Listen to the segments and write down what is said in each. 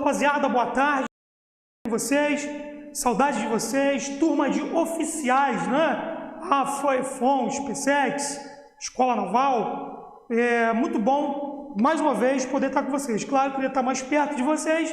rapaziada, boa tarde com vocês, saudades de vocês, turma de oficiais, né? FON, SpaceX, Escola Naval, muito bom, mais uma vez, poder estar com vocês. Claro, eu queria estar mais perto de vocês,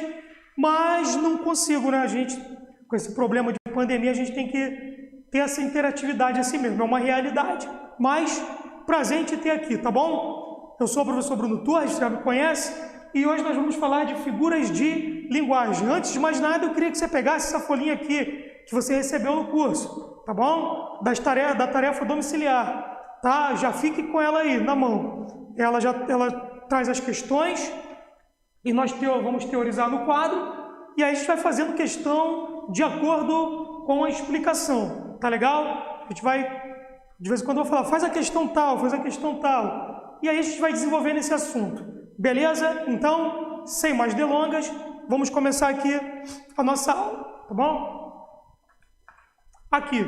mas não consigo, né? A gente, com esse problema de pandemia, a gente tem que ter essa interatividade assim mesmo, é uma realidade, mas prazer em te ter aqui, tá bom? Eu sou o professor Bruno Torres, já me conhece, e hoje nós vamos falar de figuras de linguagem. Antes de mais nada, eu queria que você pegasse essa folhinha aqui, que você recebeu no curso, tá bom? Da tarefa domiciliar, tá? Já fique com ela aí, na mão. Ela traz as questões, e nós vamos teorizar no quadro, e aí a gente vai fazendo questão de acordo com a explicação, tá legal? A gente vai, de vez em quando eu vou falar, faz a questão tal, e aí a gente vai desenvolvendo esse assunto. Beleza? Então, sem mais delongas, vamos começar aqui a nossa aula, tá bom? Aqui,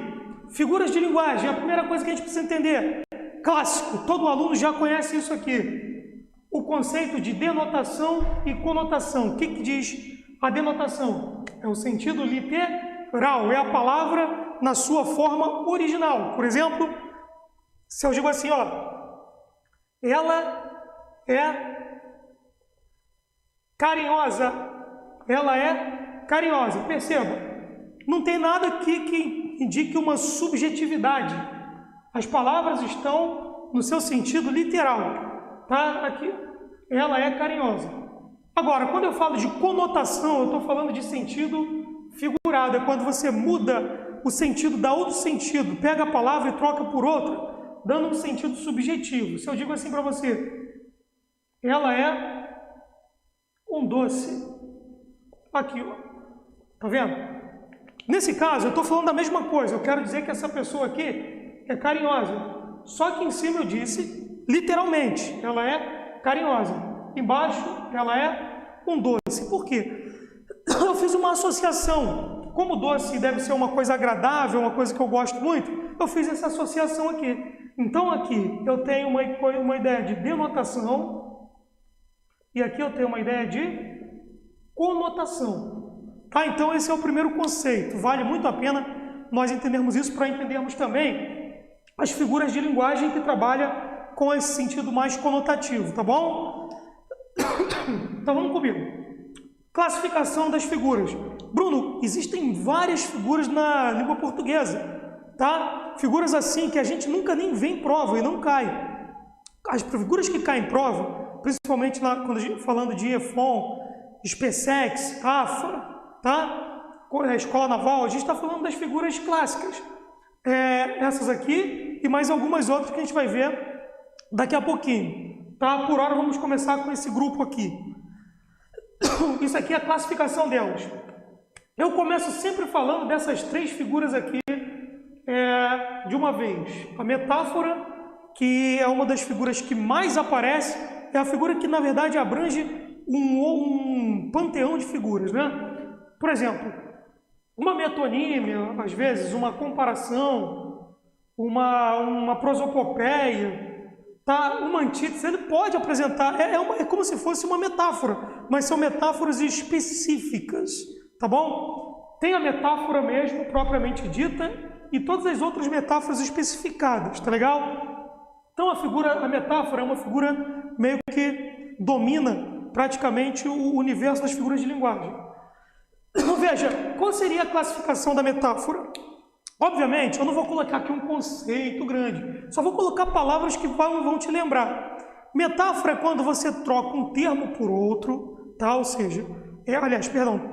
figuras de linguagem, a primeira coisa que a gente precisa entender, clássico, todo aluno já conhece isso aqui, o conceito de denotação e conotação. O que diz a denotação? É o sentido literal, é a palavra na sua forma original. Por exemplo, se eu digo assim, ó, ela é carinhosa, ela é carinhosa. Perceba, não tem nada aqui que indique uma subjetividade. As palavras estão no seu sentido literal, tá? Aqui, ela é carinhosa. Agora, quando eu falo de conotação, eu estou falando de sentido figurado. É quando você muda o sentido, dá outro sentido, pega a palavra e troca por outra, dando um sentido subjetivo. Se eu digo assim para você, ela é um doce. Aqui, ó. Tá vendo? Nesse caso, eu estou falando da mesma coisa. Eu quero dizer que essa pessoa aqui é carinhosa. Só que em cima eu disse, literalmente, ela é carinhosa. Embaixo, ela é um doce. Por quê? Eu fiz uma associação. Como doce deve ser uma coisa agradável, uma coisa que eu gosto muito, eu fiz essa associação aqui. Então, aqui eu tenho uma ideia de denotação, e aqui eu tenho uma ideia de conotação. Tá? Então esse é o primeiro conceito. Vale muito a pena nós entendermos isso para entendermos também as figuras de linguagem que trabalham com esse sentido mais conotativo, tá bom? Então vamos comigo. Classificação das figuras. Bruno, existem várias figuras na língua portuguesa, tá? Figuras assim que a gente nunca nem vê em prova e não cai. As figuras que caem em prova, principalmente falando de EFON, SpaceX, AFA, tá? Escola Naval, a gente está falando das figuras clássicas. Essas aqui e mais algumas outras que a gente vai ver daqui a pouquinho. Tá? Por hora vamos começar com esse grupo aqui. Isso aqui é a classificação delas. Eu começo sempre falando dessas três figuras aqui de uma vez. A metáfora, que é uma das figuras que mais aparece, é a figura que, na verdade, abrange um panteão de figuras, né? Por exemplo, uma metonímia, às vezes, uma comparação, uma prosopopeia, tá? Uma antítese, ele pode apresentar, é como se fosse uma metáfora, mas são metáforas específicas, tá bom? Tem a metáfora mesmo, propriamente dita, e todas as outras metáforas especificadas, tá legal? Então a metáfora é uma figura meio que domina praticamente o universo das figuras de linguagem. Então veja, qual seria a classificação da metáfora? Obviamente, eu não vou colocar aqui um conceito grande, só vou colocar palavras que vão te lembrar. Metáfora é quando você troca um termo por outro, tá? Ou seja,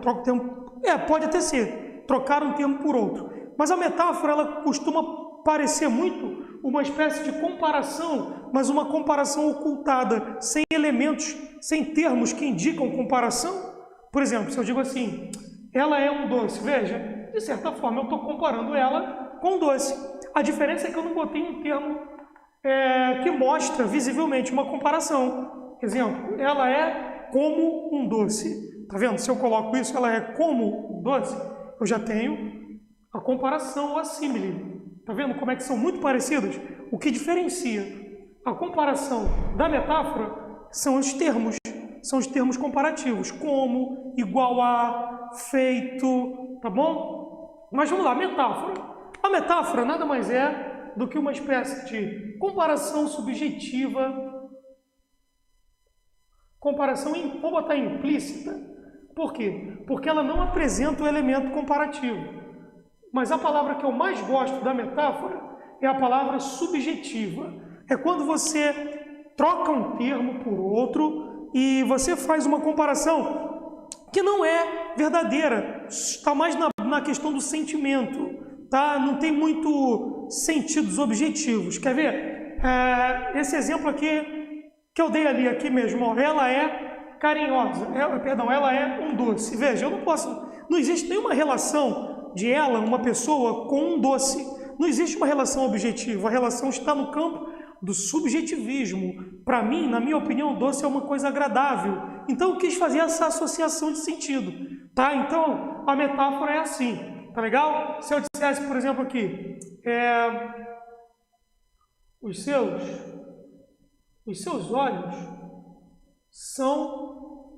troca o termo, pode até ser, trocar um termo por outro. Mas a metáfora, ela costuma parecer muito uma espécie de comparação, mas uma comparação ocultada, sem elementos, sem termos que indicam comparação. Por exemplo, se eu digo assim, ela é um doce, veja, de certa forma eu estou comparando ela com um doce. A diferença é que eu não botei um termo que mostra visivelmente uma comparação. Exemplo, ela é como um doce. Tá vendo? Se eu coloco isso, ela é como um doce, eu já tenho a comparação, o assímile. Tá vendo como é que são muito parecidos? O que diferencia a comparação da metáfora são os termos. são os termos comparativos, como, igual a, feito, tá bom? Mas vamos lá, metáfora. A metáfora nada mais é do que uma espécie de comparação subjetiva, vou botar implícita. Por quê? Porque ela não apresenta o elemento comparativo. Mas a palavra que eu mais gosto da metáfora é a palavra subjetiva. É quando você troca um termo por outro e você faz uma comparação que não é verdadeira, está mais na questão do sentimento, tá? Não tem muito sentidos objetivos. Quer ver? Esse exemplo aqui que eu dei ali, aqui mesmo, ó, ela é carinhosa, ela é um doce. Veja, não existe nenhuma relação de ela, uma pessoa, com um doce. Não existe uma relação objetiva, a relação está no campo do subjetivismo. Para mim, na minha opinião, doce é uma coisa agradável. Então eu quis fazer essa associação de sentido, tá? Então a metáfora é assim, tá legal? Se eu dissesse, por exemplo, aqui, os seus olhos são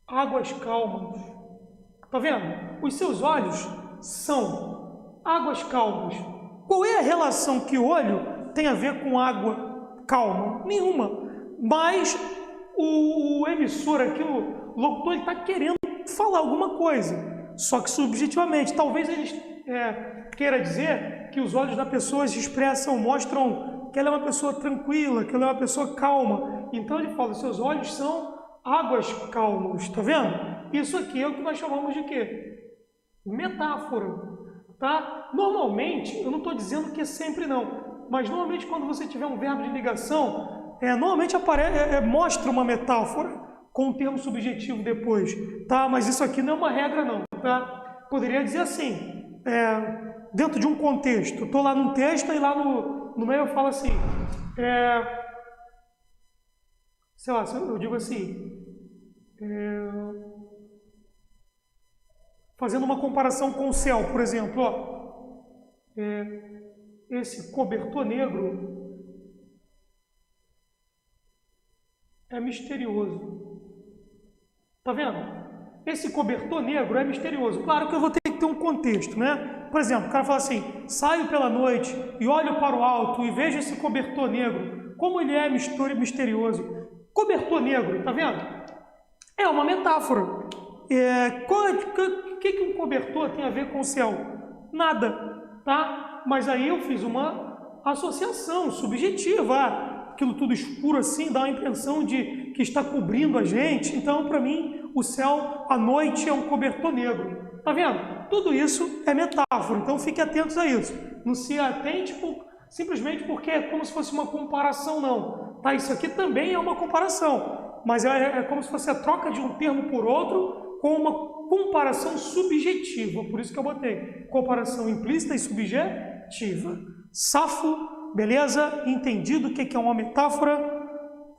águas calmas. Tá vendo? Os seus olhos são águas calmas. Qual é a relação que o olho tem a ver com água calma? Nenhuma. Mas o emissor aqui, o locutor, ele está querendo falar alguma coisa. Só que subjetivamente. Talvez ele queira dizer que os olhos da pessoa mostram que ela é uma pessoa tranquila, que ela é uma pessoa calma. Então ele fala, seus olhos são águas calmas. Tá vendo? Isso aqui é o que nós chamamos de quê? Metáfora, tá? Normalmente, eu não estou dizendo que é sempre não, mas normalmente quando você tiver um verbo de ligação, normalmente mostra uma metáfora com um termo subjetivo depois, tá? Mas isso aqui não é uma regra não, tá? Poderia dizer assim, dentro de um contexto, estou lá num texto e lá no meio eu falo assim, sei lá, eu digo assim, fazendo uma comparação com o céu, por exemplo, ó, esse cobertor negro é misterioso. Tá vendo? Esse cobertor negro é misterioso. Claro que eu vou ter que ter um contexto, né? Por exemplo, o cara fala assim, saio pela noite e olho para o alto e vejo esse cobertor negro. Como ele é misterioso. Cobertor negro, tá vendo? É uma metáfora. O que um cobertor tem a ver com o céu? Nada, tá? Mas aí eu fiz uma associação subjetiva. Aquilo tudo escuro assim dá a impressão de que está cobrindo a gente. Então, para mim, o céu à noite é um cobertor negro. Tá vendo? Tudo isso é metáfora. Então, fiquem atentos a isso. Não se atente simplesmente porque é como se fosse uma comparação, não. Tá? Isso aqui também é uma comparação. Mas é como se fosse a troca de um termo por outro com uma comparação subjetiva, por isso que eu botei comparação implícita e subjetiva. Safo, beleza? Entendido o que é uma metáfora?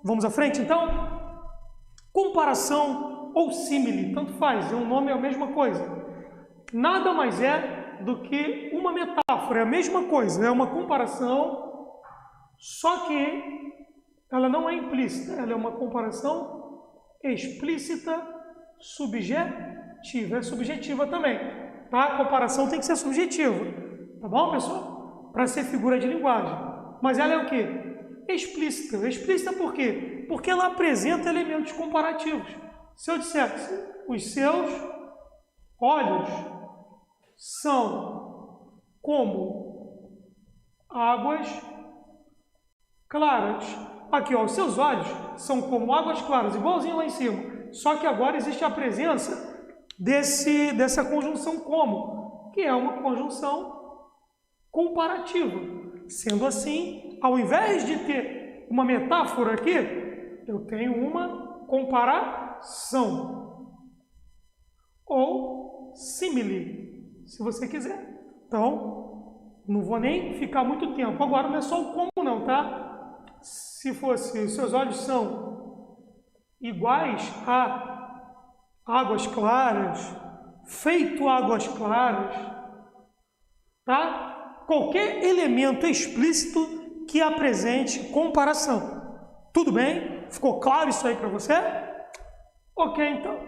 Vamos à frente, então? Comparação ou símile, tanto faz, o nome é a mesma coisa. Nada mais é do que uma metáfora, é a mesma coisa, é uma comparação, só que ela não é implícita, ela é uma comparação explícita, subjetiva. É subjetiva também, tá? A comparação tem que ser subjetiva, tá bom, pessoal? Para ser figura de linguagem. Mas ela é o quê? Explícita. Explícita por quê? Porque ela apresenta elementos comparativos. Se eu dissesse, os seus olhos são como águas claras. Aqui, ó, os seus olhos são como águas claras, igualzinho lá em cima. Só que agora existe a presença dessa conjunção como, que é uma conjunção comparativa. Sendo assim, ao invés de ter uma metáfora aqui, eu tenho uma comparação. Ou símile, se você quiser. Então, não vou nem ficar muito tempo. Agora não é só o como não, tá? Se fosse, os seus olhos são iguais a águas claras, feito águas claras, tá? Qualquer elemento explícito que apresente comparação. Tudo bem? Ficou claro isso aí para você? Ok, então.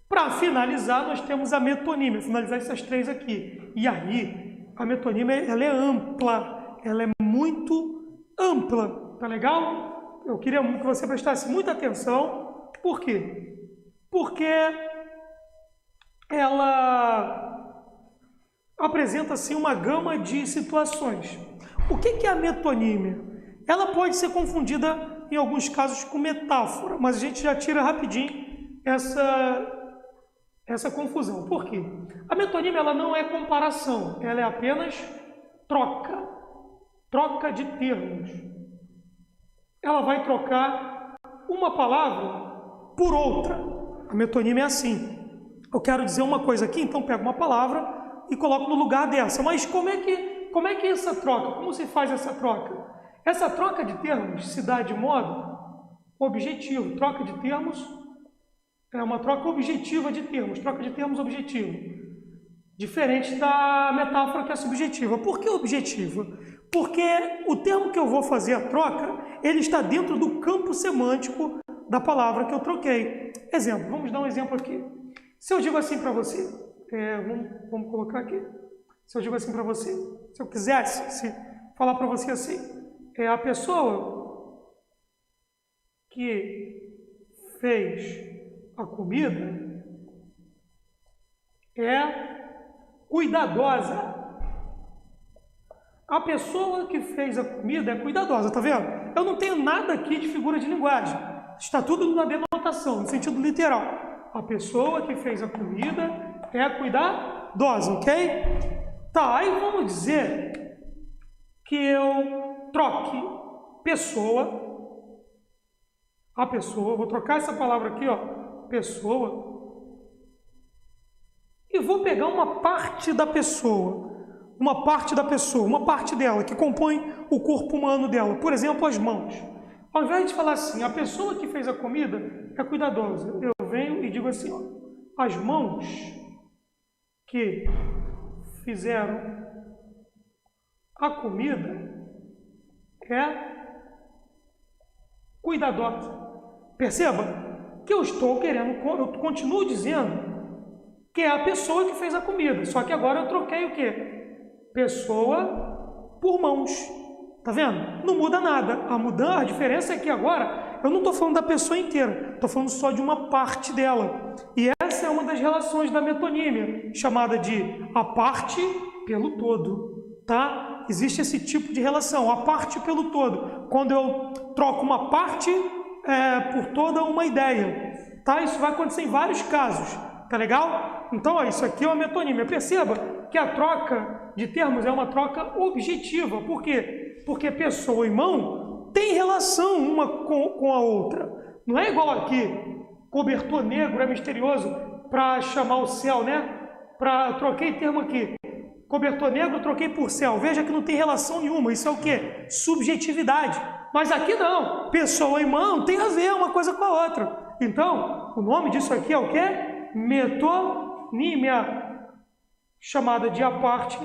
Para finalizar, nós temos a metonímia, finalizar essas três aqui. E aí, a metonímia, ela é ampla, ela é muito ampla, tá legal? Eu queria que você prestasse muita atenção. Por quê? Porque ela apresenta, assim, uma gama de situações. O que é a metonímia? Ela pode ser confundida, em alguns casos, com metáfora, mas a gente já tira rapidinho essa confusão. Por quê? A metonímia, ela não é comparação, ela é apenas troca de termos. Ela vai trocar uma palavra por outra. A metonímia é assim. Eu quero dizer uma coisa aqui, então pego uma palavra e coloco no lugar dessa. Mas como é que é essa troca? Como se faz essa troca? Essa troca de termos se dá de modo objetivo. Troca de termos é uma troca objetiva de termos, troca de termos objetivo. Diferente da metáfora que é subjetiva. Por que objetiva? Porque o termo que eu vou fazer a troca, ele está dentro do campo semântico da palavra que eu troquei. Exemplo, vamos dar um exemplo aqui. Se eu digo assim para você, vamos colocar aqui. Se eu digo assim para você, se eu quisesse falar para você assim, a pessoa que fez a comida é cuidadosa. A pessoa que fez a comida é cuidadosa, tá vendo? Eu não tenho nada aqui de figura de linguagem. Está tudo na denotação, no sentido literal. A pessoa que fez a comida é cuidadosa, ok? Tá, aí vamos dizer que eu troque a pessoa, vou trocar essa palavra aqui, ó, pessoa, e vou pegar uma parte uma parte dela, que compõe o corpo humano dela, por exemplo, as mãos. Ao invés de falar assim, a pessoa que fez a comida é cuidadosa, eu venho e digo assim, ó, as mãos que fizeram a comida é cuidadosa. Perceba que eu continuo dizendo que é a pessoa que fez a comida, só que agora eu troquei o quê? Pessoa por mãos. Tá vendo? Não muda nada. A diferença é que agora eu não estou falando da pessoa inteira, estou falando só de uma parte dela. E essa é uma das relações da metonímia, chamada de a parte pelo todo. Tá? Existe esse tipo de relação, a parte pelo todo. Quando eu troco uma parte por toda uma ideia. Tá? Isso vai acontecer em vários casos. Tá legal? Então, ó, isso aqui é uma metonímia. Perceba que a troca de termos é uma troca objetiva. Por quê? Porque pessoa e mão têm relação uma com a outra. Não é igual aqui, cobertor negro é misterioso para chamar o céu, né? Troquei termo aqui. Cobertor negro, troquei por céu. Veja que não tem relação nenhuma. Isso é o quê? Subjetividade. Mas aqui não. Pessoa e mão tem a ver uma coisa com a outra. Então, o nome disso aqui é o quê? Metonímia, chamada de a parte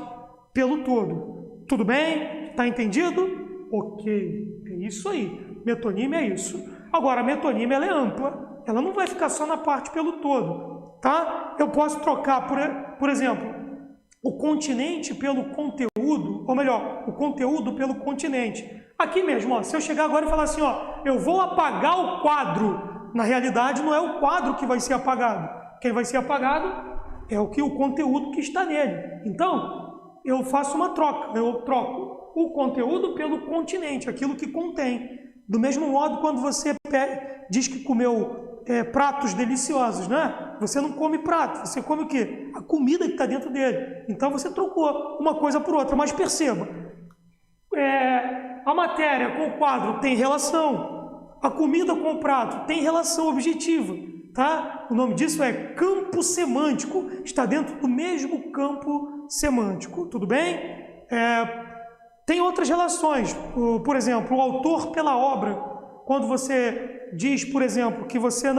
pelo todo. Tudo bem? Está entendido? Ok, é isso aí. Metonímia é isso. Agora, a metonímia ela é ampla. Ela não vai ficar só na parte pelo todo, tá? Eu posso trocar, por exemplo, o continente pelo conteúdo, ou melhor, o conteúdo pelo continente. Aqui mesmo, ó, se eu chegar agora e falar assim, ó, eu vou apagar o quadro, na realidade não é o quadro que vai ser apagado. Quem vai ser apagado é o conteúdo que está nele. Então, eu faço uma troca, eu troco o conteúdo pelo continente, aquilo que contém. Do mesmo modo, quando você diz que comeu pratos deliciosos, né? Você não come prato, você come o quê? A comida que está dentro dele. Então, você trocou uma coisa por outra. Mas perceba, a matéria com o quadro tem relação, a comida com o prato tem relação objetiva. Tá? O nome disso é campo semântico, está dentro do mesmo campo semântico, tudo bem? Tem outras relações, por exemplo, o autor pela obra, quando você diz, por exemplo, que você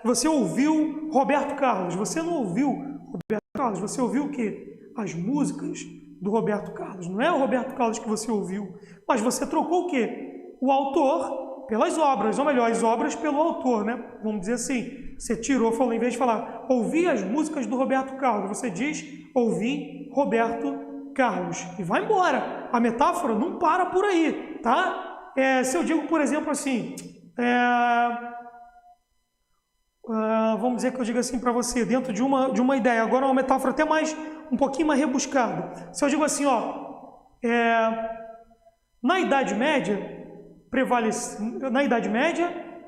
que você ouviu Roberto Carlos, você não ouviu Roberto Carlos, você ouviu o quê? As músicas do Roberto Carlos. Não é o Roberto Carlos que você ouviu, mas você trocou o quê? O autor pelas obras, ou melhor, as obras pelo autor, né? Vamos dizer assim, você tirou, falou, em vez de falar, ouvi as músicas do Roberto Carlos, você diz, ouvi Roberto Carlos, e vai embora. A metáfora não para por aí, tá? Se eu digo, por exemplo, assim, vamos dizer que eu diga assim para você, dentro de uma ideia, agora uma metáfora até um pouquinho mais rebuscada. Se eu digo assim, na Idade Média,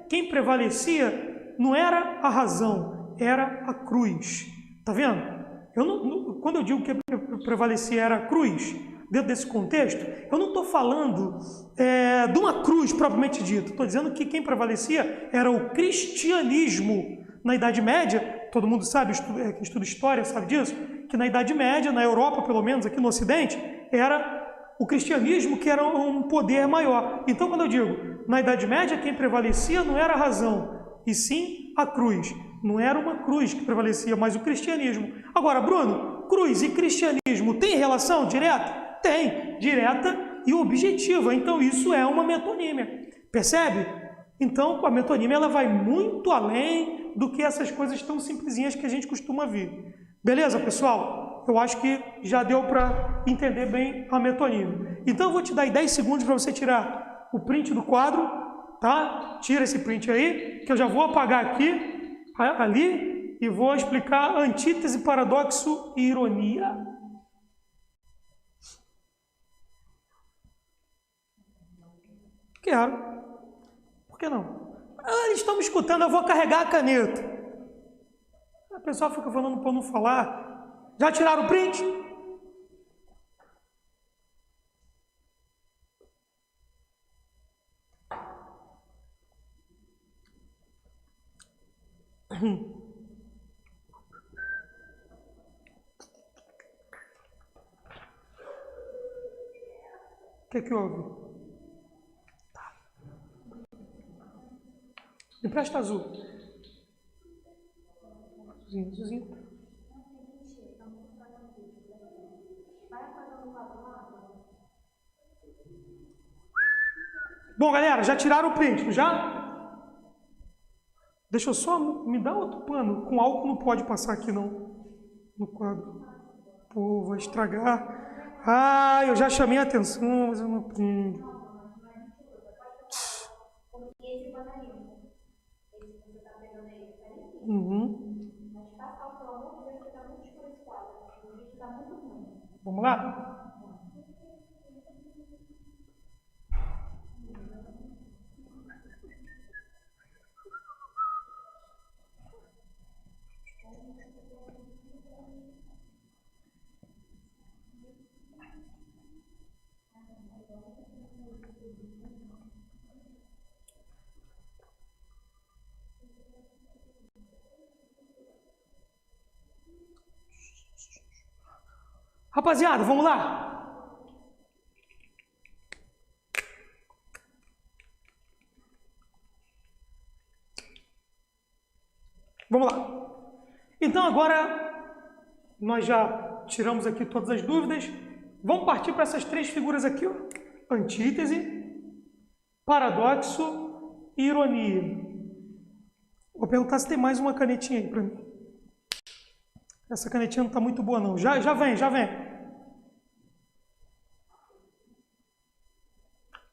quem prevalecia não era a razão, era a cruz. Tá vendo? Quando eu digo que prevalecia era a cruz, dentro desse contexto, eu não estou falando de uma cruz propriamente dita. Estou dizendo que quem prevalecia era o cristianismo. Na Idade Média, todo mundo sabe, quem estuda história sabe disso, que na Idade Média, na Europa pelo menos, aqui no Ocidente, era o cristianismo que era um poder maior. Então, quando eu digo, na Idade Média, quem prevalecia não era a razão, e sim a cruz. Não era uma cruz que prevalecia, mas o cristianismo. Agora, Bruno, cruz e cristianismo tem relação direta? Tem, direta e objetiva. Então, isso é uma metonímia. Percebe? Então, a metonímia ela vai muito além do que essas coisas tão simplesinhas que a gente costuma ver. Beleza, pessoal? Eu acho que já deu para entender bem a metonímia. Então, eu vou te dar 10 segundos para você tirar o print do quadro, tá? Tira esse print aí, que eu já vou apagar aqui, ali, e vou explicar antítese, paradoxo e ironia. Quero. Por que não? Eles estão me escutando, eu vou carregar a caneta. A pessoa fica falando para não falar. Já tiraram o print? O que houve? Tá. Me presta azul. Azulzinho. Bom, galera, já tiraram o print, já? Deixa eu só me dar outro pano. Com álcool não pode passar aqui, não. No quadro. Pô, vai estragar. Ah, eu já chamei a atenção, mas eu não prendo. Vamos lá? Rapaziada, vamos lá? Vamos lá. Então agora nós já tiramos aqui todas as dúvidas. Vamos partir para essas três figuras aqui, ó. Antítese, paradoxo e ironia. Vou perguntar se tem mais uma canetinha aí para mim. Essa canetinha não está muito boa não. Já vem.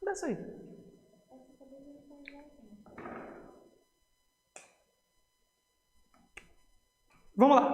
Desce aí. Vamos lá.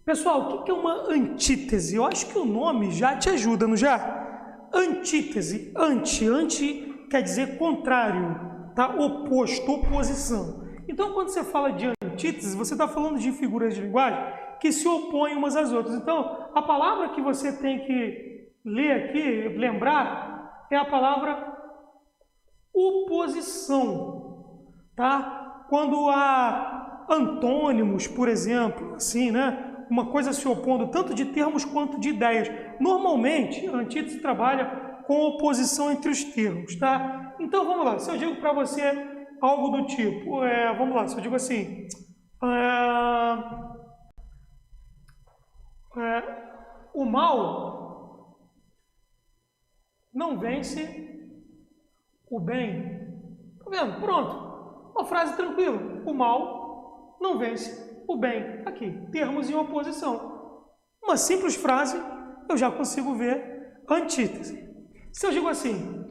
Pessoal, o que é uma antítese? Eu acho que o nome já te ajuda, não já? Antítese, anti quer dizer contrário, tá? Oposto, oposição. Então, quando você fala de antítese, você está falando de figuras de linguagem que se opõem umas às outras. Então, a palavra que você tem que ler aqui, lembrar, é a palavra oposição, tá? Quando há antônimos, por exemplo, assim, né? Uma coisa se opondo tanto de termos quanto de ideias. Normalmente, a antítese trabalha com oposição entre os termos, tá? Então, vamos lá. Se eu digo para você algo do tipo, vamos lá, se eu digo assim, o mal não vence o bem. Tá vendo? Pronto. Uma frase tranquila. O mal não vence o bem. Aqui, termos em oposição. Uma simples frase, eu já consigo ver a antítese. Se eu digo assim,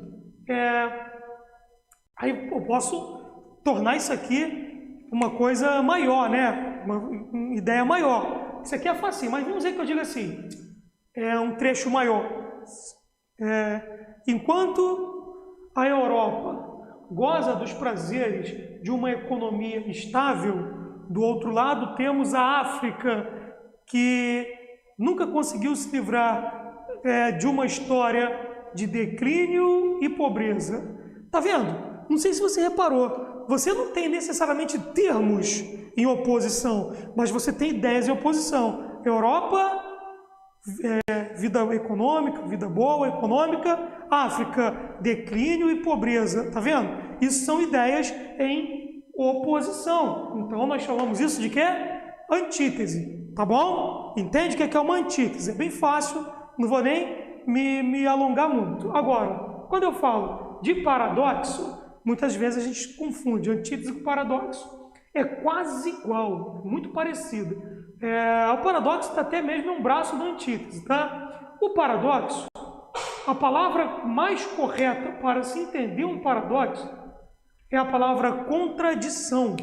aí eu posso tornar isso aqui uma coisa maior, né? Uma ideia maior. Isso aqui é facinho, mas vamos dizer que eu diga assim, um trecho maior. Enquanto a Europa goza dos prazeres de uma economia estável, do outro lado temos a África, que nunca conseguiu se livrar de uma história de declínio e pobreza. Tá vendo? Não sei se você reparou, você não tem necessariamente termos em oposição, mas você tem ideias em oposição. Europa, vida econômica, vida boa, econômica. África, declínio e pobreza. Tá vendo? Isso são ideias em oposição. Então, nós chamamos isso de quê? Antítese. Tá bom? Entende o que é uma antítese? É bem fácil, não vou nem me alongar muito. Agora, quando eu falo de paradoxo, muitas vezes a gente confunde antítese com paradoxo. É quase igual, muito parecido. O paradoxo está até mesmo um braço da antítese, tá? O paradoxo, a palavra mais correta para se entender um paradoxo é a palavra contradição.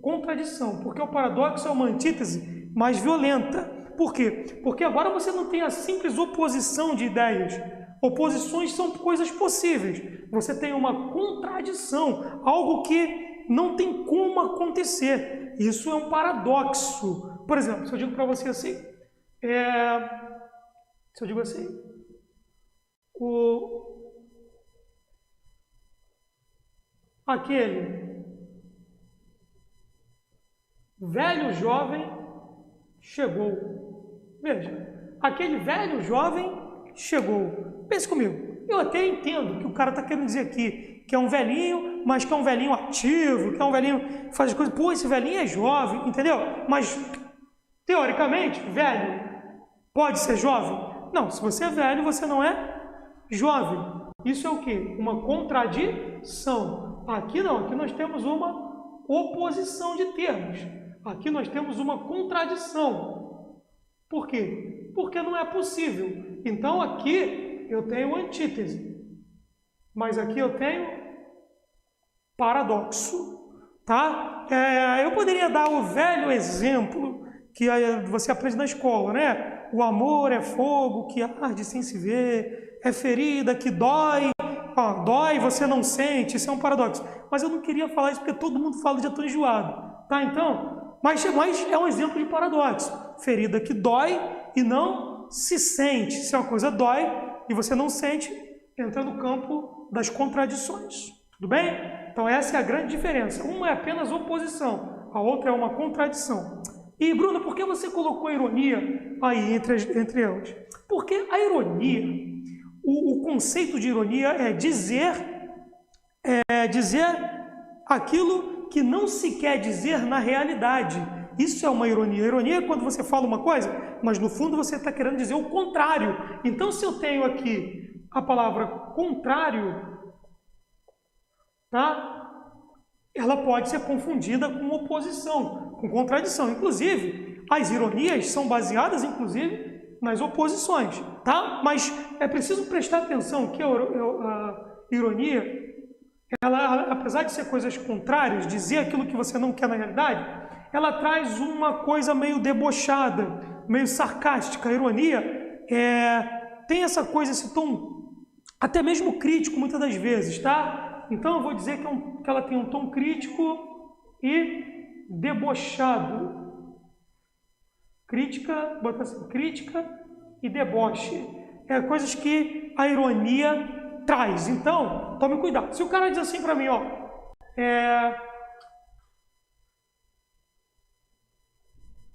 Contradição, porque o paradoxo é uma antítese mais violenta. Por quê? Porque agora você não tem a simples oposição de ideias. Oposições são coisas possíveis. Você tem uma contradição, algo que não tem como acontecer. Isso é um paradoxo. Por exemplo, se eu digo para você assim, aquele velho jovem chegou. Veja, aquele velho jovem chegou. Pense comigo. Eu até entendo que o cara está querendo dizer aqui que é um velhinho, mas que é um velhinho ativo, que é um velhinho que faz as coisas. Pô, esse velhinho é jovem, entendeu? Mas, teoricamente, velho pode ser jovem? Não, se você é velho, você não é jovem. Isso é o quê? Uma contradição. Aqui não, aqui nós temos uma oposição de termos. Aqui nós temos uma contradição. Por quê? Porque não é possível. Então aqui eu tenho antítese, mas aqui eu tenho paradoxo, tá? Eu poderia dar o velho exemplo que você aprende na escola, né? O amor é fogo que arde sem se ver, é ferida que dói, dói, você não sente, isso é um paradoxo. Mas eu não queria falar isso porque todo mundo fala de ator enjoado, tá? Então, mas é um exemplo de paradoxo. Ferida que dói e não se sente. Se uma coisa dói e você não sente, entra no campo das contradições. Tudo bem? Então essa é a grande diferença. Uma é apenas oposição, a outra é uma contradição. E, Bruno, por que você colocou a ironia aí entre elas? Porque a ironia, o conceito de ironia é dizer aquilo que não se quer dizer na realidade. Isso é uma ironia. A ironia é quando você fala uma coisa, mas no fundo você está querendo dizer o contrário. Então, se eu tenho aqui a palavra contrário, tá? Ela pode ser confundida com oposição, com contradição. Inclusive, as ironias são baseadas, inclusive, nas oposições, tá? Mas é preciso prestar atenção que a ironia, ela, apesar de ser coisas contrárias, dizer aquilo que você não quer na realidade, ela traz uma coisa meio debochada, meio sarcástica. A ironia tem essa coisa, esse tom, até mesmo crítico, muitas das vezes, tá? Então eu vou dizer que ela tem um tom crítico e debochado. Crítica, bota assim, crítica e deboche. Coisas que a ironia traz. Então, tome cuidado. Se o cara diz assim para mim,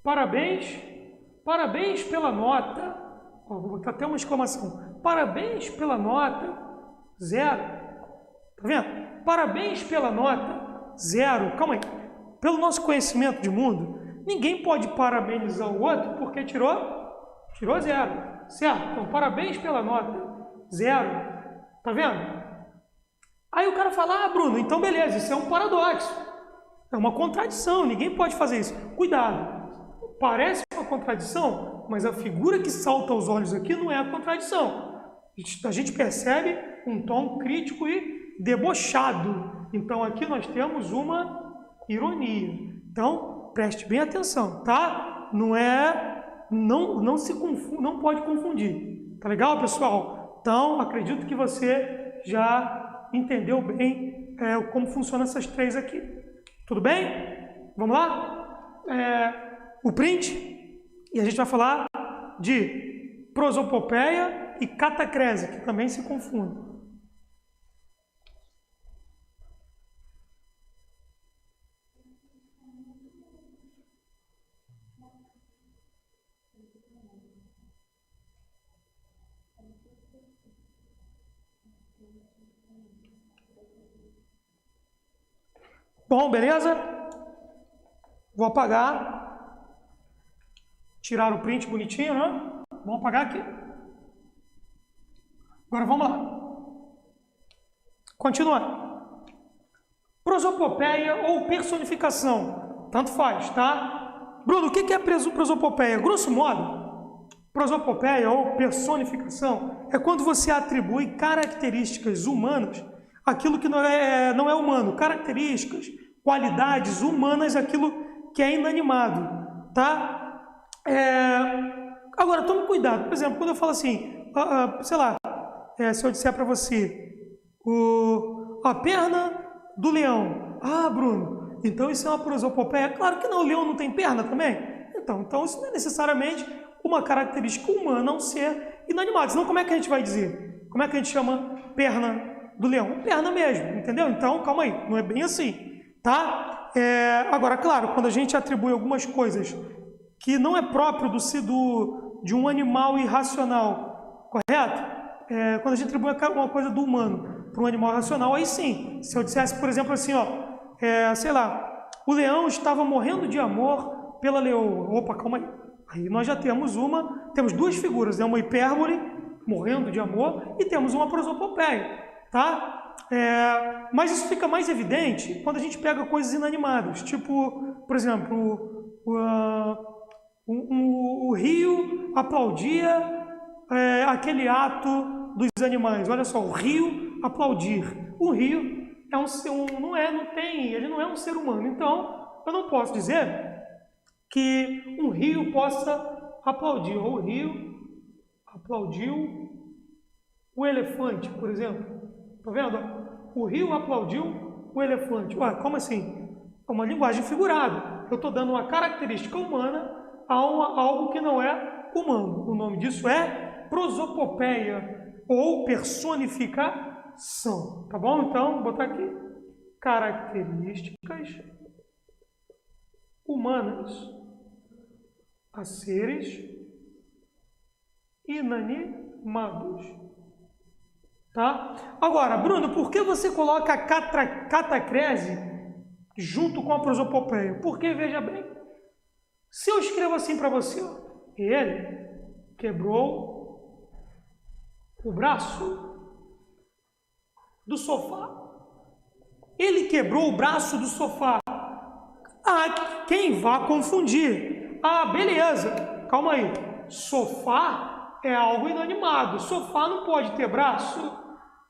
parabéns pela nota. Vou botar até uma exclamação. Parabéns pela nota 0. Tá vendo? Parabéns pela nota 0. Calma aí. Pelo nosso conhecimento de mundo, ninguém pode parabenizar o outro porque tirou 0. certo? Então, parabéns pela nota, 0. Tá vendo? Aí o cara fala, ah, Bruno, então beleza, isso é um paradoxo. É uma contradição, ninguém pode fazer isso. Cuidado, parece uma contradição, mas a figura que salta aos olhos aqui não é a contradição. A gente percebe um tom crítico e debochado. Então aqui nós temos uma ironia. Então, preste bem atenção, tá? Não se confunde, não pode confundir. Tá legal, pessoal? Então, acredito que você já entendeu bem como funcionam essas três aqui. Tudo bem? Vamos lá? O print, e a gente vai falar de prosopopeia e catacrese, que também se confundem. Bom, beleza? Vou apagar. Tirar o print bonitinho, né? Vamos apagar aqui. Agora vamos lá. Continuar. Prosopopeia ou personificação. Tanto faz, tá? Bruno, o que é prosopopeia? Grosso modo, prosopopeia ou personificação é quando você atribui características humanas àquilo que não é humano. Características, qualidades humanas, aquilo que é inanimado, tá? Agora, tome cuidado. Por exemplo, quando eu falo assim, sei lá, se eu disser para você a perna do leão. Ah, Bruno, então isso é uma prosopopeia? Claro que não, o leão não tem perna também. Então isso não é necessariamente uma característica humana, a um ser inanimado. Senão, como é que a gente vai dizer? Como é que a gente chama perna do leão? Perna mesmo, entendeu? Então, calma aí, não é bem assim, tá? Agora, claro, quando a gente atribui algumas coisas que não é próprio de um animal irracional, correto? Quando a gente atribui uma coisa do humano para um animal racional, aí sim. Se eu dissesse, por exemplo, assim, sei lá, o leão estava morrendo de amor pela leoa. Opa, calma aí. Aí nós já temos duas figuras, né? Uma hipérbole, morrendo de amor, e temos uma prosopopeia, tá? Mas isso fica mais evidente quando a gente pega coisas inanimadas, tipo, por exemplo, o rio aplaudia aquele ato dos animais. Olha só, o rio aplaudir. O rio é ele não é um ser humano. Então, eu não posso dizer que um rio possa aplaudir. Ou o rio aplaudiu o elefante, por exemplo. Tá vendo? O rio aplaudiu o elefante. Ué, como assim? É uma linguagem figurada. Eu estou dando uma característica humana a algo que não é humano. O nome disso é prosopopeia ou personificação. Tá bom? Então, vou botar aqui. Características humanas a seres inanimados. Tá? Agora, Bruno, por que você coloca a catacrese junto com a prosopopeia? Porque, veja bem, se eu escrevo assim para você, ele quebrou o braço do sofá. Ele quebrou o braço do sofá. Ah, quem vai confundir? Ah, beleza, calma aí. Sofá é algo inanimado. Sofá não pode ter braço,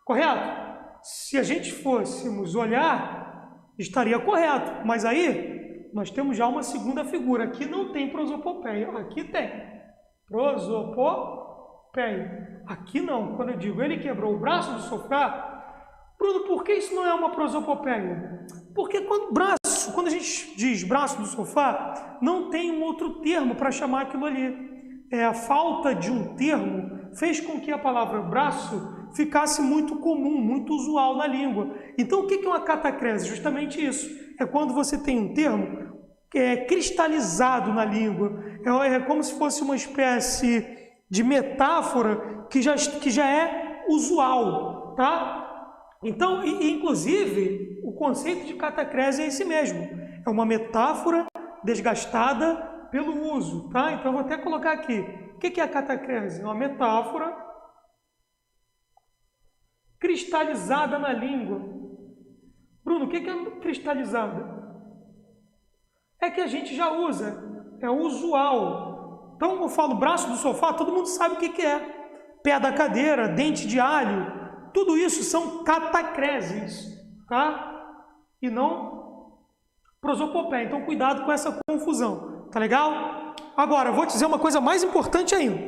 correto? Se a gente fôssemos olhar, estaria correto. Mas aí, nós temos já uma segunda figura. Aqui não tem prosopopeia. Aqui tem prosopopeia. Aqui não. Quando eu digo ele quebrou o braço do sofá, Bruno, por que isso não é uma prosopopeia? Porque quando a gente diz braço do sofá, não tem um outro termo para chamar aquilo ali. A falta de um termo fez com que a palavra braço ficasse muito comum, muito usual na língua. Então, o que é uma catacrese? Justamente isso. É quando você tem um termo que é cristalizado na língua. É como se fosse uma espécie de metáfora que já é usual, tá? Então, inclusive, o conceito de catacrese é esse mesmo. É uma metáfora desgastada pelo uso, tá? Então, eu vou até colocar aqui. O que é a catacrese? É uma metáfora cristalizada na língua. Bruno, o que é cristalizada? É que a gente já usa, é usual. Então, eu falo braço do sofá, todo mundo sabe o que é. Pé da cadeira, dente de alho, tudo isso são catacreses, tá? E não prosopopeia. Então, cuidado com essa confusão, tá legal? Agora, eu vou te dizer uma coisa mais importante ainda.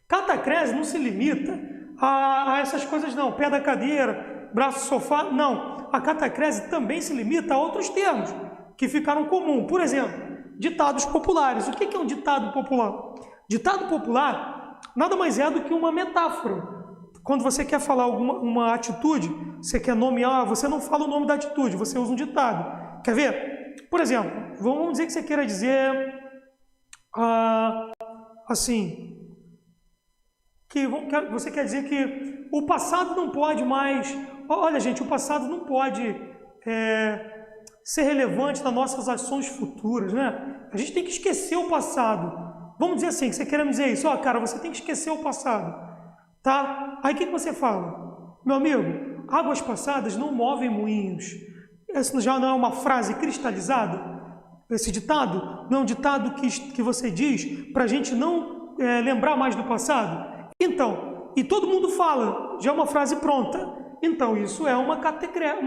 Catacrese não se limita a essas coisas, não. Pé da cadeira, braço do sofá, não. A catacrese também se limita a outros termos que ficaram comum. Por exemplo, ditados populares. O que é um ditado popular? Ditado popular nada mais é do que uma metáfora. Quando você quer falar uma atitude, você quer nomear, você não fala o nome da atitude, você usa um ditado. Quer ver? Por exemplo, vamos dizer que você queira dizer assim, que você quer dizer que o passado não pode mais... Olha, gente, o passado não pode ser relevante nas nossas ações futuras, né? A gente tem que esquecer o passado. Vamos dizer assim, que você queira me dizer isso. Ó, cara, você tem que esquecer o passado, tá? Aí o que você fala? Meu amigo, águas passadas não movem moinhos. Isso já não é uma frase cristalizada? Esse ditado não é um ditado que você diz para a gente não lembrar mais do passado? Então, e todo mundo fala, já é uma frase pronta. Então, isso é uma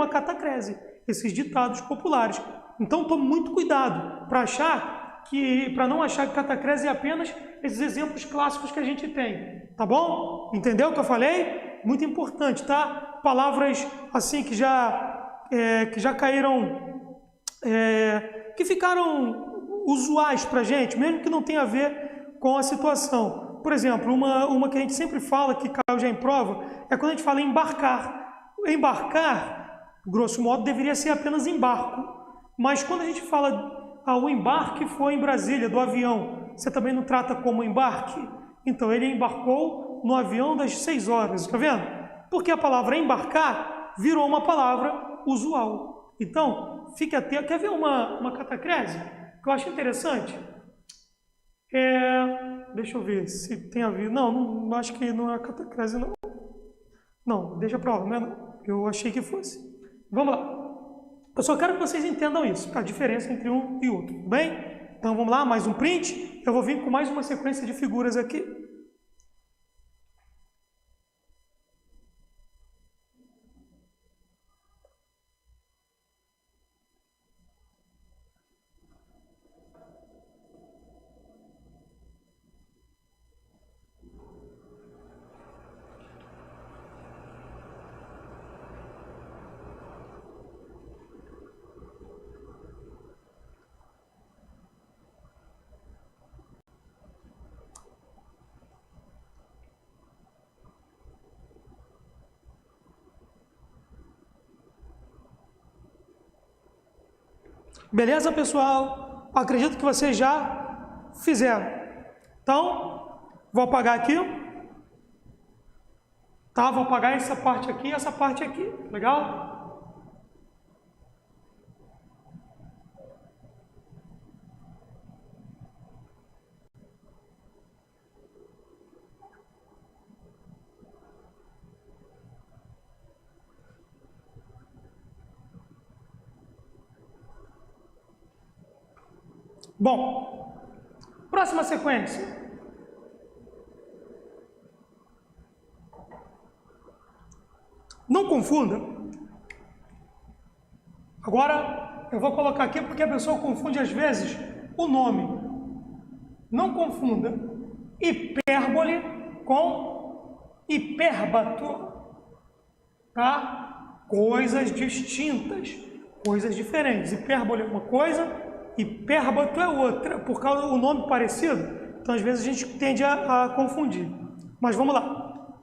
catacrese, esses ditados populares. Então, tome muito cuidado para não achar que catacrese é apenas esses exemplos clássicos que a gente tem, tá bom? Entendeu o que eu falei? Muito importante, tá? Palavras assim que já caíram, que ficaram usuais para a gente, mesmo que não tenha a ver com a situação. Por exemplo, uma que a gente sempre fala, que caiu já em prova, é quando a gente fala em embarcar. Embarcar, grosso modo, deveria ser apenas embarco. Mas quando a gente fala, o embarque foi em Brasília, do avião, você também não trata como embarque? Então, ele embarcou no avião das 6 horas, tá vendo? Porque a palavra embarcar virou uma palavra usual. Então, fique atento. Quer ver uma catacrese que eu acho interessante? Deixa eu ver se tem a ver. Não, acho que não é a catacrese, não. Não, deixa pra lá, não. Eu achei que fosse. Vamos lá. Eu só quero que vocês entendam isso, a diferença entre um e outro, tudo bem? Então vamos lá, mais um print. Eu vou vir com mais uma sequência de figuras aqui. Beleza, pessoal? Acredito que vocês já fizeram. Então, vou apagar aqui. Tá? Vou apagar essa parte aqui e essa parte aqui. Legal? Bom, próxima sequência. Não confunda. Agora, eu vou colocar aqui porque a pessoa confunde às vezes o nome. Não confunda hipérbole com hipérbato, tá? Coisas distintas, coisas diferentes. Hipérbole é uma coisa, hipérbato é outra, por causa do nome parecido, então às vezes a gente tende a confundir. Mas vamos lá.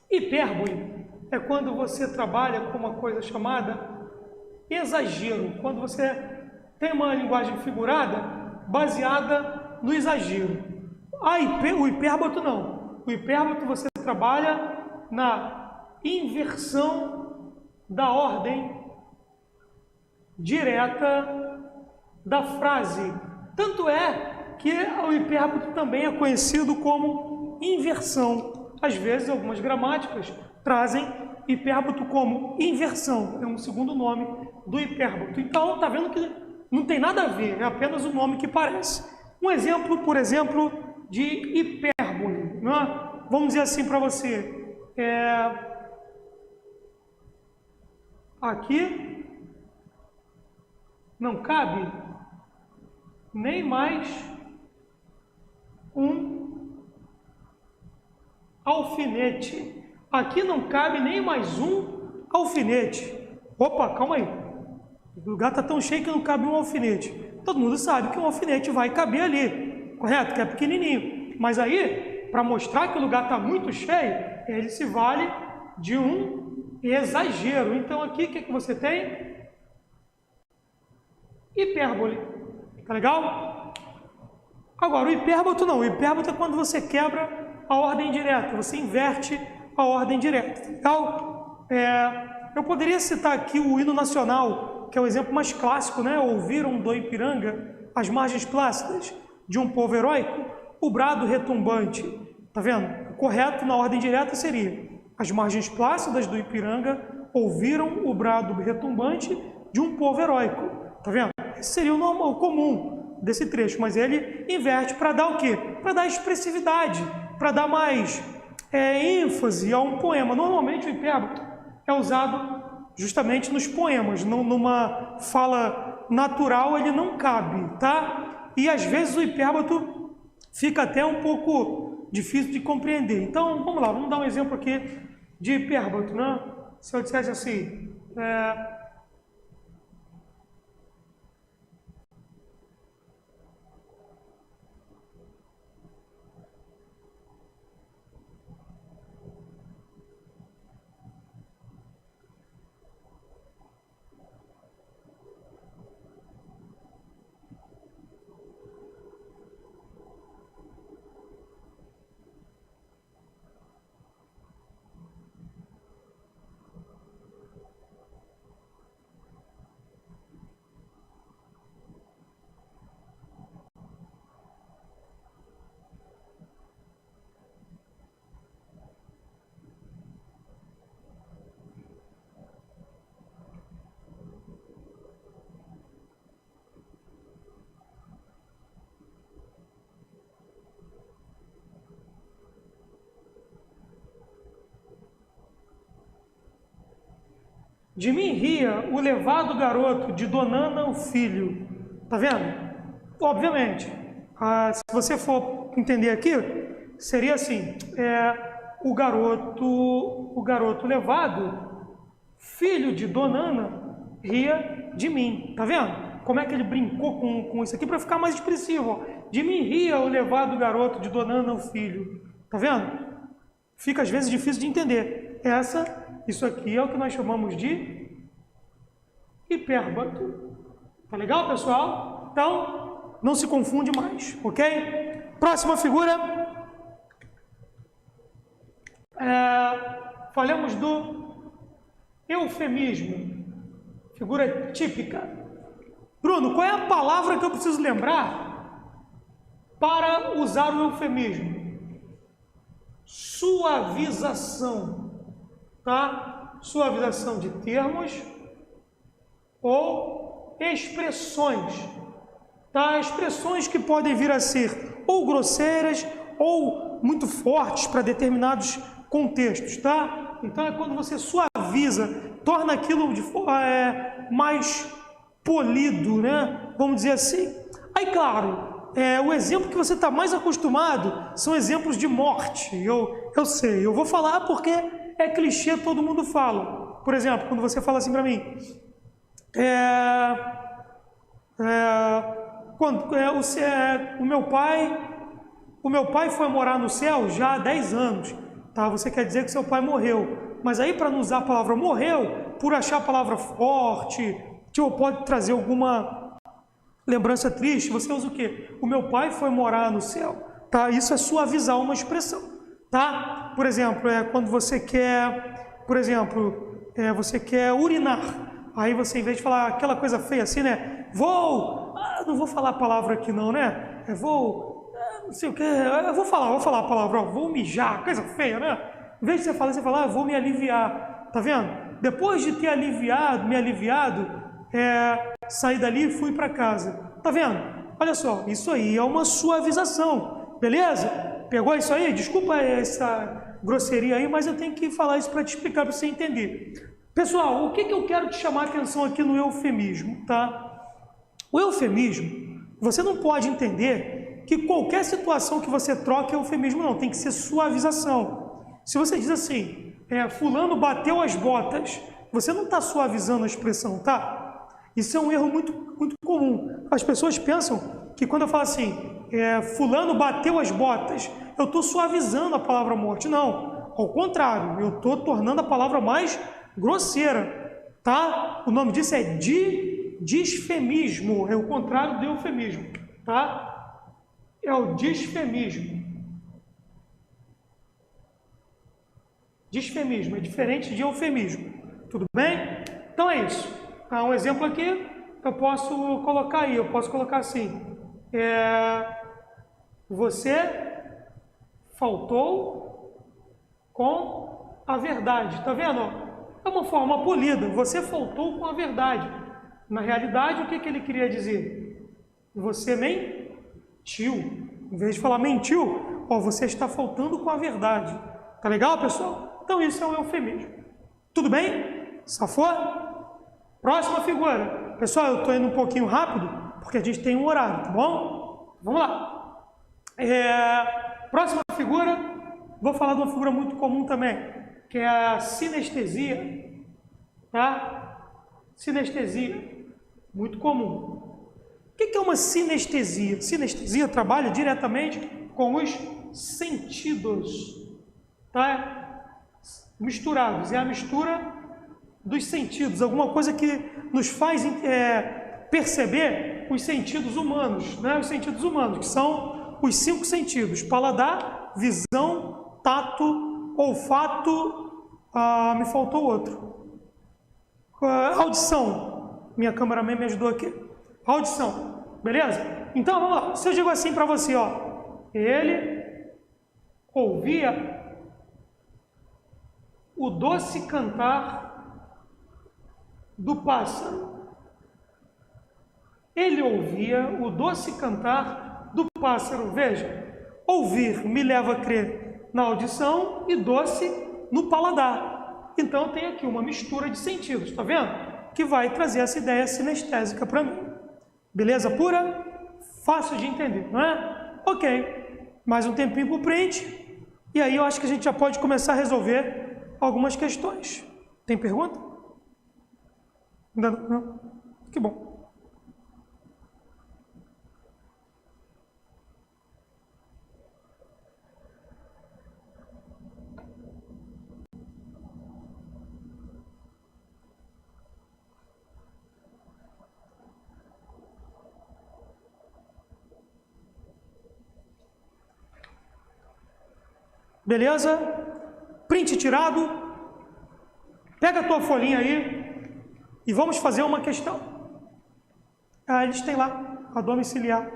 Hipérbole é quando você trabalha com uma coisa chamada exagero, quando você tem uma linguagem figurada baseada no exagero. O hipérbato não. O hipérbato você trabalha na inversão da ordem direta da frase. Tanto é que o hipérboto também é conhecido como inversão. Às vezes, algumas gramáticas trazem hipérboto como inversão, é um segundo nome do hipérboto. Então, tá vendo que não tem nada a ver, é apenas o nome que parece. Um exemplo, por exemplo, de hipérbole, né? Vamos dizer assim para você, aqui não cabe nem mais um alfinete. Aqui não cabe nem mais um alfinete. Opa, calma aí. O lugar está tão cheio que não cabe um alfinete. Todo mundo sabe que um alfinete vai caber ali, correto? Que é pequenininho. Mas aí, para mostrar que o lugar está muito cheio, ele se vale de um exagero. Então aqui, o que você tem? Hipérbole. Tá legal? Agora, o hipérboto não. O hipérboto é quando você quebra a ordem direta. Você inverte a ordem direta. Legal? Eu poderia citar aqui o hino nacional, que é o exemplo mais clássico, né? Ouviram do Ipiranga as margens plácidas de um povo heróico, o brado retumbante. Tá vendo? O correto na ordem direta seria: as margens plácidas do Ipiranga ouviram o brado retumbante de um povo heróico. Tá vendo? Esse seria o normal, o comum desse trecho, mas ele inverte para dar o quê? Para dar expressividade, para dar mais ênfase a um poema. Normalmente o hipérboto é usado justamente nos poemas, numa fala natural ele não cabe, tá? E às vezes o hipérboto fica até um pouco difícil de compreender. Então, vamos lá, vamos dar um exemplo aqui de hipérboto, né? Se eu dissesse assim, de mim ria o levado garoto de Donana o filho. Tá vendo? Obviamente, se você for entender aqui, seria assim, o garoto levado, filho de Donana, ria de mim. Tá vendo? Como é que ele brincou com isso aqui para ficar mais expressivo? Ó. De mim ria o levado garoto de Donana o filho. Tá vendo? Fica às vezes difícil de entender. Isso aqui é o que nós chamamos de hipérboto. Tá legal, pessoal? Então, não se confunde mais, ok? Próxima figura. Falamos do eufemismo. Figura típica. Bruno, qual é a palavra que eu preciso lembrar para usar o eufemismo? Suavização. Tá? Suavização de termos ou expressões, tá? Expressões que podem vir a ser ou grosseiras ou muito fortes para determinados contextos, tá? Então é quando você suaviza, torna aquilo mais polido, né? Vamos dizer assim. Aí, claro, o exemplo que você está mais acostumado são exemplos de morte. Eu sei, eu vou falar porque é clichê, todo mundo fala. Por exemplo, quando você fala assim para mim, o meu pai foi morar no céu já há 10 anos, tá? Você quer dizer que seu pai morreu. Mas aí, para não usar a palavra morreu, por achar a palavra forte, ou pode trazer alguma lembrança triste, você usa o quê? O meu pai foi morar no céu, tá? Isso é suavizar uma expressão, tá? Por exemplo, quando você quer, você quer urinar. Aí você, em vez de falar aquela coisa feia assim, né? Vou não vou falar a palavra aqui não, né? Não sei o que, eu vou falar a palavra, ó, vou mijar, coisa feia, né? Em vez de você falar, vou me aliviar, tá vendo? Depois de ter me aliviado, saí dali e fui para casa, tá vendo? Olha só, isso aí é uma suavização, beleza? Pegou isso aí? Desculpa essa grosseria aí, mas eu tenho que falar isso para te explicar, para você entender. Pessoal, o que eu quero te chamar a atenção aqui no eufemismo, tá? O eufemismo, você não pode entender que qualquer situação que você troca é eufemismo, não. Tem que ser suavização. Se você diz assim, fulano bateu as botas, você não está suavizando a expressão, tá? Isso é um erro muito, muito comum. As pessoas pensam que quando eu falo assim, fulano bateu as botas, eu estou suavizando a palavra morte. Não, ao contrário, eu estou tornando a palavra mais grosseira, tá? O nome disso é disfemismo, é o contrário do eufemismo, tá? É o disfemismo. Disfemismo é diferente de eufemismo, tudo bem? Então é isso. Tá, um exemplo aqui, eu posso colocar aí, eu posso colocar assim, você faltou com a verdade, tá vendo? É uma forma polida, você faltou com a verdade. Na realidade, o que ele queria dizer? Você mentiu. Em vez de falar mentiu, você está faltando com a verdade. Tá legal, pessoal? Então isso é um eufemismo. Tudo bem? Safou? Próxima figura. Pessoal, eu estou indo um pouquinho rápido, porque a gente tem um horário, tá bom? Vamos lá. Próxima figura, vou falar de uma figura muito comum também, que é a sinestesia. Tá? Sinestesia, muito comum. O que é uma sinestesia? Sinestesia trabalha diretamente com os sentidos, tá? Misturados, é a mistura dos sentidos, alguma coisa que nos faz perceber os sentidos humanos, né? Os sentidos humanos, que são os 5 sentidos: paladar, visão, tato, olfato, me faltou outro. Audição, minha cameraman me ajudou aqui. Audição, beleza? Então vamos lá. Se eu digo assim para você, ele ouvia o doce cantar do pássaro. Ele ouvia o doce cantar do pássaro. Veja, ouvir me leva a crer na audição e doce no paladar. Então tem aqui uma mistura de sentidos, tá vendo? Que vai trazer essa ideia sinestésica para mim. Beleza pura? Fácil de entender, não é? Ok. Mais um tempinho pro print. E aí eu acho que a gente já pode começar a resolver algumas questões. Tem pergunta? Ainda não? Que bom. Beleza? Print tirado. Pega a tua folhinha aí e vamos fazer uma questão. Eles têm lá a domiciliar.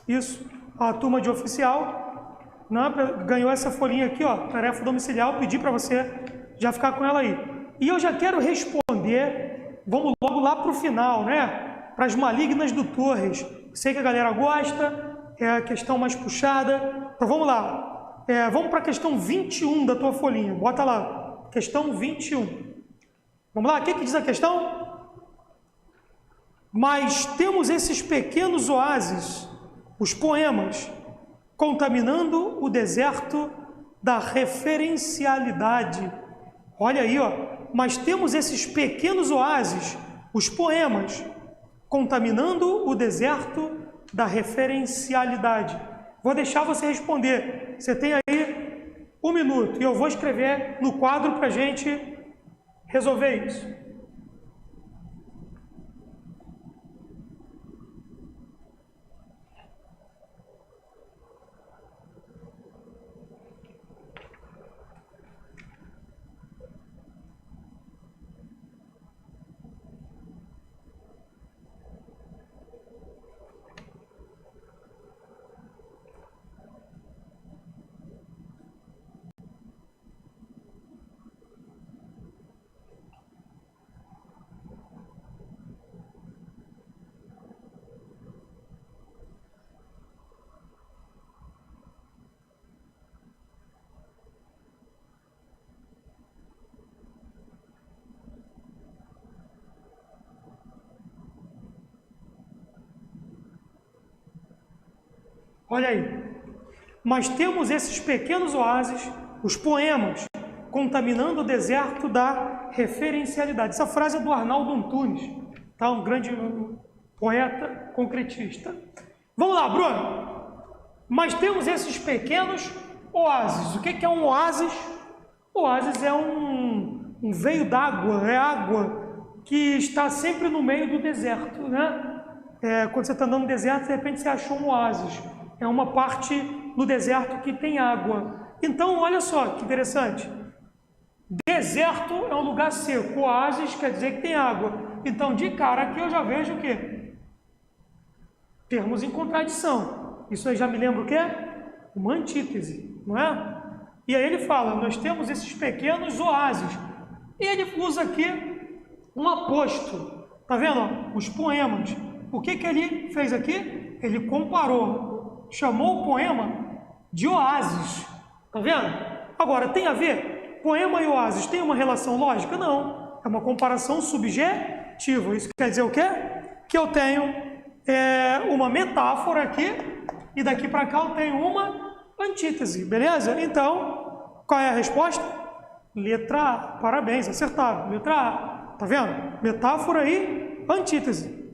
Isso. A turma de oficial, né, ganhou essa folhinha aqui, tarefa domiciliar. Eu pedi para você já ficar com ela aí. E eu já quero responder, vamos logo lá para o final, né? Para as malignas do Torres. Sei que a galera gosta, é a questão mais puxada. Então vamos lá. Vamos para a questão 21 da tua folhinha. Bota lá, questão 21. Vamos lá, o que diz a questão? Mas temos esses pequenos oásis, os poemas, contaminando o deserto da referencialidade. Olha aí, mas temos esses pequenos oásis, os poemas, contaminando o deserto da referencialidade. Vou deixar você responder. Você tem aí 1 minuto e eu vou escrever no quadro para a gente resolver isso. Olha aí. Mas temos esses pequenos oásis, os poemas, contaminando o deserto da referencialidade. Essa frase é do Arnaldo Antunes, tá? Um grande poeta concretista. Vamos lá, Bruno. Mas temos esses pequenos oásis. O que é um oásis? Oásis é um veio d'água, é água que está sempre no meio do deserto, né? Quando você está andando no deserto, de repente você achou um oásis. É uma parte no deserto que tem água. Então, olha só que interessante. Deserto é um lugar seco, oásis quer dizer que tem água. Então, de cara aqui eu já vejo o quê? Termos em contradição. Isso aí já me lembra o quê? Uma antítese, não é? E aí ele fala, nós temos esses pequenos oásis. E ele usa aqui um aposto. Tá vendo? Ó, os poemas. O que ele fez aqui? Ele comparou, chamou o poema de oásis. Tá vendo? Agora, tem a ver? Poema e oásis tem uma relação lógica? Não. É uma comparação subjetiva. Isso quer dizer o quê? Que eu tenho uma metáfora aqui e daqui para cá eu tenho uma antítese. Beleza? Então, qual é a resposta? Letra A. Parabéns, acertaram. Letra A. Tá vendo? Metáfora e antítese.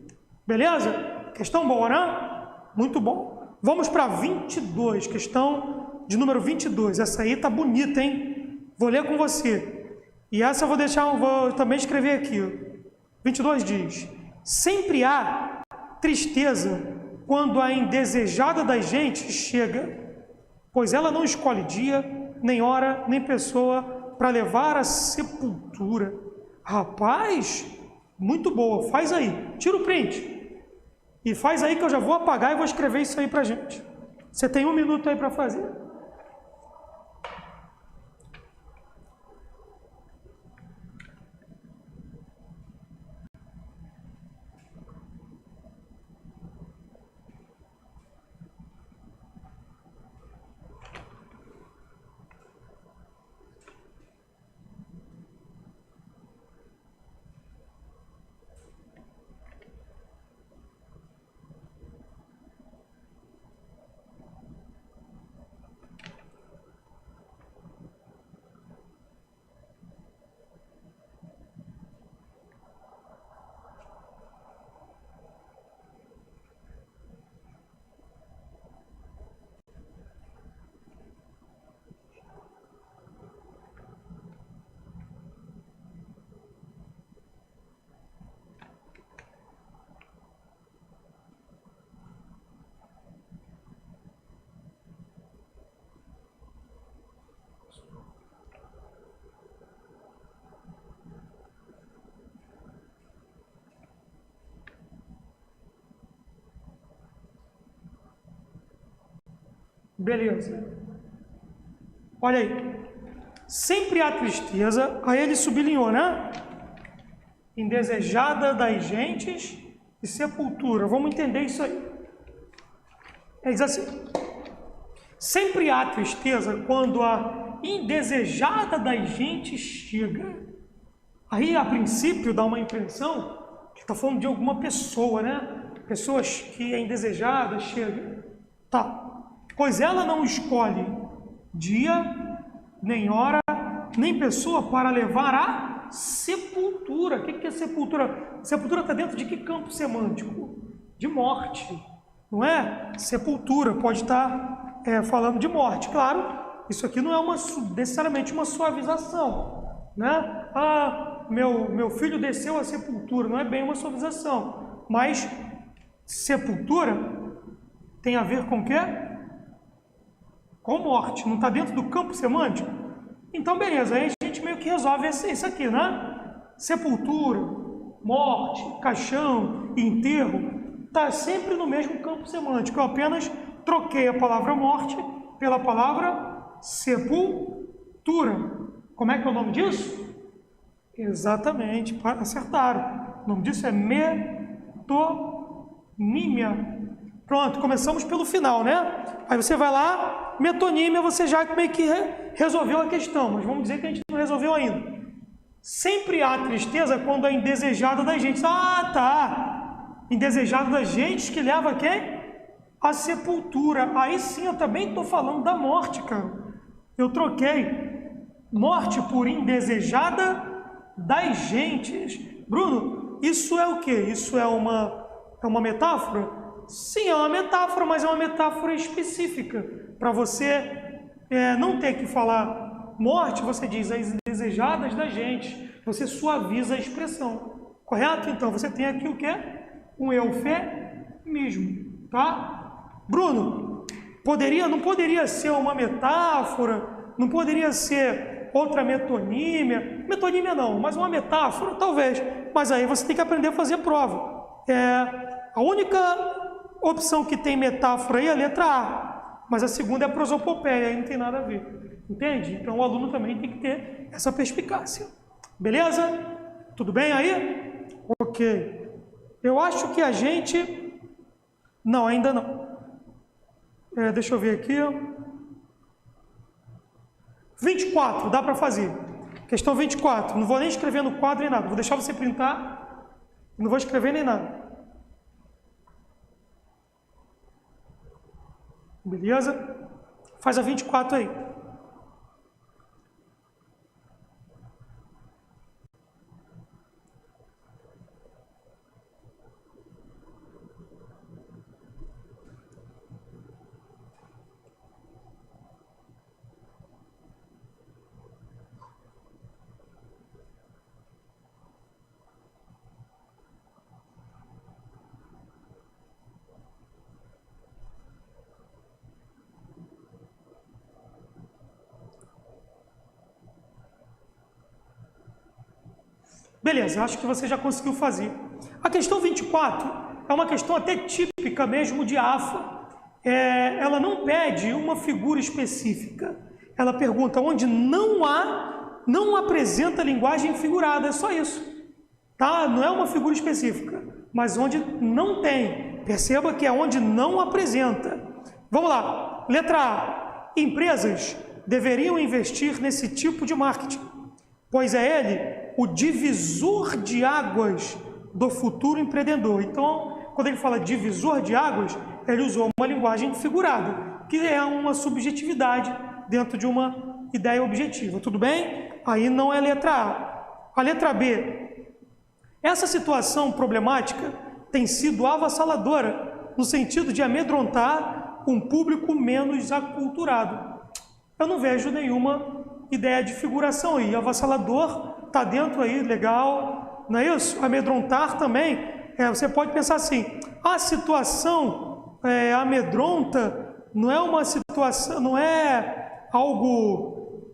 Beleza? Questão boa, né? Muito bom. Vamos para 22, questão de número 22. Essa aí tá bonita, hein? Vou ler com você. E essa eu vou também escrever aqui. 22 diz: sempre há tristeza quando a indesejada das gentes chega, pois ela não escolhe dia, nem hora, nem pessoa para levar à sepultura. Rapaz, muito boa. Faz aí. Tira o print. E faz aí que eu já vou apagar e vou escrever isso aí pra gente. Você tem 1 minuto aí para fazer. Beleza. Olha aí. Sempre há tristeza, aí ele sublinhou, né? Indesejada das gentes e sepultura. Vamos entender isso aí. Ele diz assim: sempre há tristeza quando a indesejada das gentes chega. Aí, a princípio, dá uma impressão que está falando de alguma pessoa, né? Pessoas que é indesejada, chega. Tá. Pois ela não escolhe dia, nem hora, nem pessoa para levar à sepultura. O que é sepultura? Sepultura está dentro de que campo semântico? De morte, não é? Sepultura pode estar falando de morte. Claro, isso aqui não é necessariamente uma suavização, né? Ah, meu filho desceu à sepultura, não é bem uma suavização. Mas sepultura tem a ver com o quê? Com morte, não está dentro do campo semântico? Então, beleza, aí a gente meio que resolve isso aqui, né? Sepultura, morte, caixão, enterro, está sempre no mesmo campo semântico. Eu apenas troquei a palavra morte pela palavra sepultura. Como é que é o nome disso? Exatamente, acertaram. O nome disso é metonímia. Pronto, começamos pelo final, né? Aí você vai lá, metonímia, você já meio que resolveu a questão, mas vamos dizer que a gente não resolveu ainda. Sempre há tristeza quando é indesejada das gentes. Ah, tá! Indesejada das gentes que leva a quem? a sepultura. Aí sim, eu também estou falando da morte, cara. Eu troquei morte por indesejada das gentes. Bruno, isso é o quê? Isso é uma metáfora? Sim, é uma metáfora, mas é uma metáfora específica. Para você não ter que falar morte, você diz as indesejadas da gente. Você suaviza a expressão. Correto? Então, você tem aqui o quê? Um eufemismo, tá? Bruno, não poderia ser uma metáfora, não poderia ser outra metonímia. Metonímia não, mas uma metáfora, talvez. Mas aí você tem que aprender a fazer prova. A única opção que tem metáfora aí é a letra A, mas a segunda é a prosopopeia, aí não tem nada a ver. Entende? Então o aluno também tem que ter essa perspicácia. Beleza? Tudo bem aí? Ok. Eu acho que a gente... Não, ainda não. Deixa eu ver aqui. 24, dá para fazer. Questão 24. Não vou nem escrever no quadro nem nada. Vou deixar você printar. Não vou escrever nem nada. Beleza? Faz a 24 aí. Beleza, acho que você já conseguiu fazer. A questão 24 é uma questão até típica mesmo de AFA. Ela não pede uma figura específica. Ela pergunta onde não apresenta linguagem figurada, é só isso. Tá? Não é uma figura específica, mas onde não tem. Perceba que é onde não apresenta. Vamos lá. Letra A. Empresas deveriam investir nesse tipo de marketing, pois é ele o divisor de águas do futuro empreendedor. Então, quando ele fala divisor de águas, ele usou uma linguagem figurada, que é uma subjetividade dentro de uma ideia objetiva. Tudo bem? Aí não é a letra A. A letra B. Essa situação problemática tem sido avassaladora, no sentido de amedrontar um público menos aculturado. Eu não vejo nenhuma ideia de figuração aí. Avassalador está dentro aí, legal, não é isso? Amedrontar também, você pode pensar assim, a situação amedronta não é uma situação, não é algo,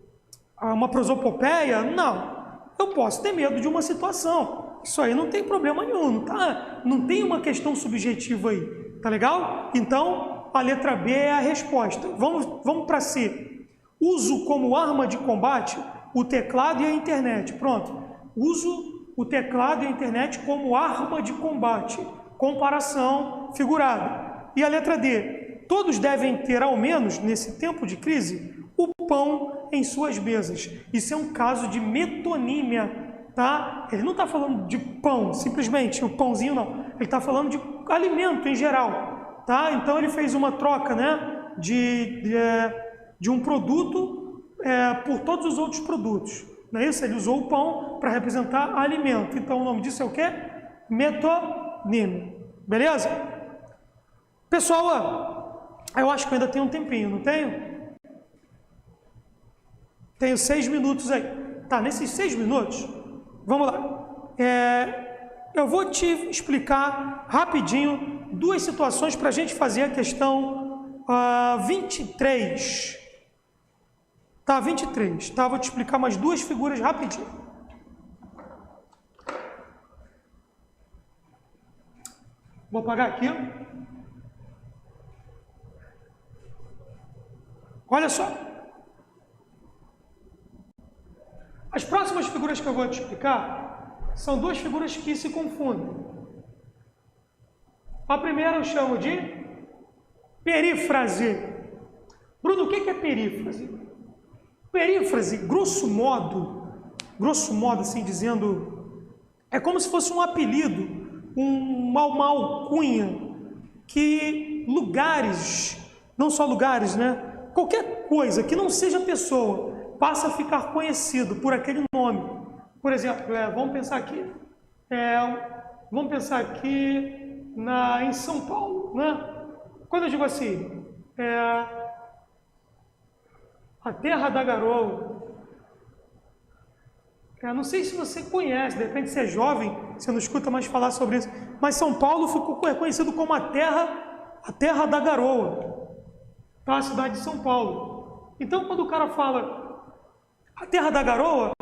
uma prosopopeia, não. Eu posso ter medo de uma situação, isso aí não tem problema nenhum, tá? Não tem uma questão subjetiva aí, tá legal? Então, a letra B é a resposta. Vamos para C. Uso como arma de combate o teclado e a internet. Pronto. Uso o teclado e a internet como arma de combate. Comparação figurada. E a letra D. Todos devem ter, ao menos, nesse tempo de crise, o pão em suas mesas. Isso é um caso de metonímia, tá? Ele não está falando de pão, simplesmente, o pãozinho não. Ele está falando de alimento em geral, tá? Então, ele fez uma troca, né, de um produto por todos os outros produtos. Não é isso? Ele usou o pão para representar alimento. Então, o nome disso é o quê? Metonímia. Beleza? Pessoal, eu acho que eu ainda tenho um tempinho, não tenho? Tenho 6 minutos aí. Tá, nesses 6 minutos, vamos lá. Eu vou te explicar rapidinho 2 situações para a gente fazer a questão 23. Tá, 23. Tá, vou te explicar mais 2 figuras rapidinho. Vou apagar aqui. Olha só. As próximas figuras que eu vou te explicar são 2 figuras que se confundem. A primeira eu chamo de perífrase. Bruno, o que é perífrase? Perífrase, grosso modo assim dizendo, é como se fosse um apelido, uma alcunha que lugares, não só lugares, né? Qualquer coisa que não seja pessoa passa a ficar conhecido por aquele nome. Por exemplo, vamos pensar aqui em São Paulo, né? Quando eu digo assim, a Terra da Garoa, não sei se você conhece, de repente você é jovem, você não escuta mais falar sobre isso, mas São Paulo ficou conhecido como a Terra da Garoa, tá? A cidade de São Paulo. Então, quando o cara fala a Terra da Garoa,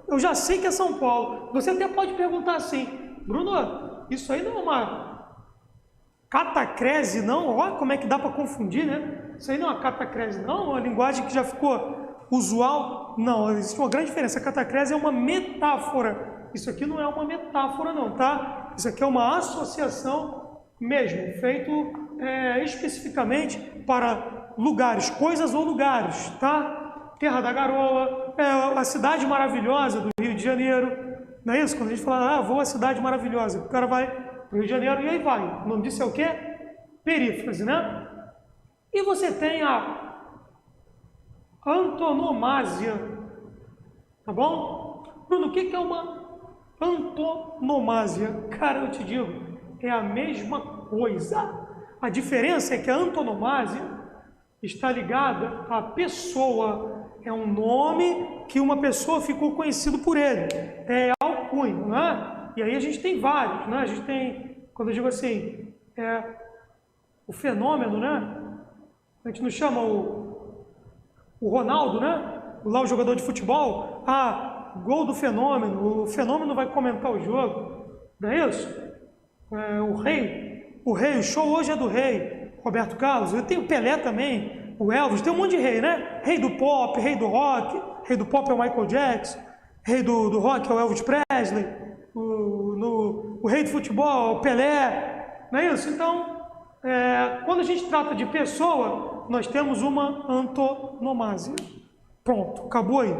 eu já sei que é São Paulo. Você até pode perguntar assim, Bruno, isso aí não é uma catacrese, não? Olha como é que dá para confundir, né? Isso aí não é uma catacrese, não? É uma linguagem que já ficou usual? Não, existe uma grande diferença. A catacrese é uma metáfora. Isso aqui não é uma metáfora, não, tá? Isso aqui é uma associação mesmo, feito especificamente para lugares, coisas ou lugares, tá? Terra da Garoa, a cidade maravilhosa do Rio de Janeiro, não é isso? Quando a gente fala, vou à cidade maravilhosa, o cara vai para o Rio de Janeiro e aí vai. O nome disso é o quê? Perífrase, né? E você tem a antonomásia, tá bom? Bruno, o que é uma antonomásia? Cara, eu te digo, é a mesma coisa. A diferença é que a antonomásia está ligada à pessoa. É um nome que uma pessoa ficou conhecido por ele. É alcunha, né? E aí a gente tem vários, né? A gente tem, quando eu digo assim, o fenômeno, né? A gente não chama o Ronaldo, né? Lá o jogador de futebol, gol do fenômeno, o fenômeno vai comentar o jogo, não é isso? O rei, o show hoje é do rei, Roberto Carlos, eu tenho Pelé também, o Elvis, tem um monte de rei, né? Rei do pop, rei do rock, rei do pop é o Michael Jackson, rei do rock é o Elvis Presley, o rei do futebol, o Pelé, não é isso? Então, quando a gente trata de pessoa, nós temos uma antonomásia. Pronto, acabou aí.